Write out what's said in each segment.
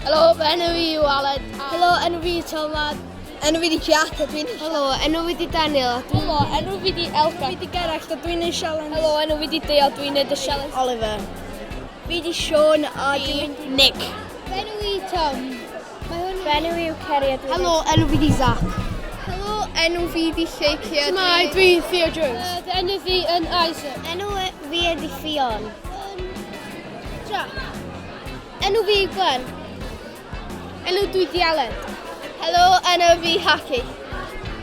Helo, enw fi yw Aled. Helo, enw fi Tomad. Enw fi di Jack a dwi'n... Helo, enw fi di Daniel. Helo, enw fi di Elka. Fi di Gerallt a dwi'n neud Sialens. Helo, enw fi di Deo, dwi'n neud y Sialens. Oliver. Fi di Sean a dwi'n... Nick. Enw fi Tom. Enw fi yw Ceri a dwi'n... Helo, enw fi di Zach. Helo, enw fi di Lleiki a Mae, dwi'n Theo Jones. Enw fi yn Isaac. Enw fi ydi Fion. Jack. Enw fi yw Glenn. Enw dwi di Aled. Helo, enw fi Haki.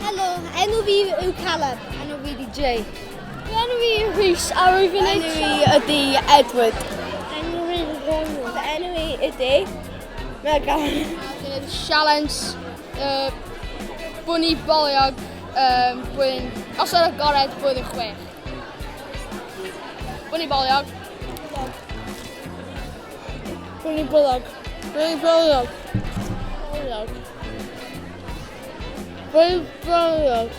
Helo, enw fi yw Caleb. Enw fi di Jay. Enw fi yw Rhys a rwyf yn Enw fi ydi Edward. Enw fi yw Ronald. Enw fi ydi... Megan. Dwi'n neud Sialens Bwni Boliog os ar agored blwyddyn 6. Bwni Boliog. Bwni Boliog. Bwni Boliog. Boliog. Bwni Boliog.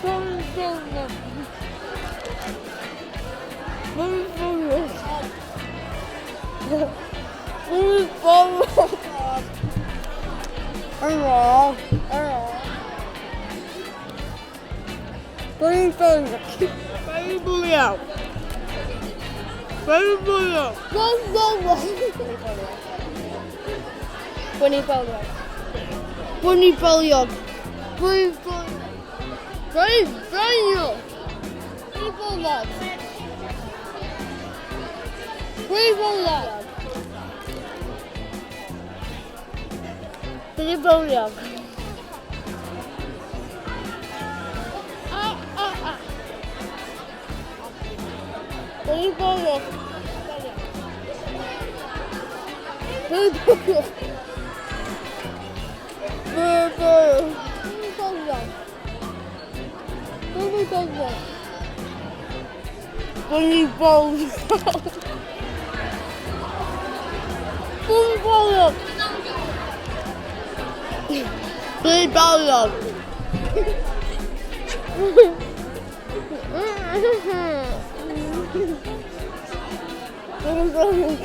Bwni Boliog. Bwni Boliog. Bwni Boliog. Hello. Hello. Bwni Boliog. Bwni Boliog. Bwni Boliog. Bwni Boliog. Bwni Boliog. Bwni Boliog. Bwni Boliog. Bwni Boliog. Bwni Boliog. Bwni Boliog. Bwni Boliog. Bwni Boliog. Bwni Boliog. Bwni Boliog. Bwni Boliog. Bwni Boliog.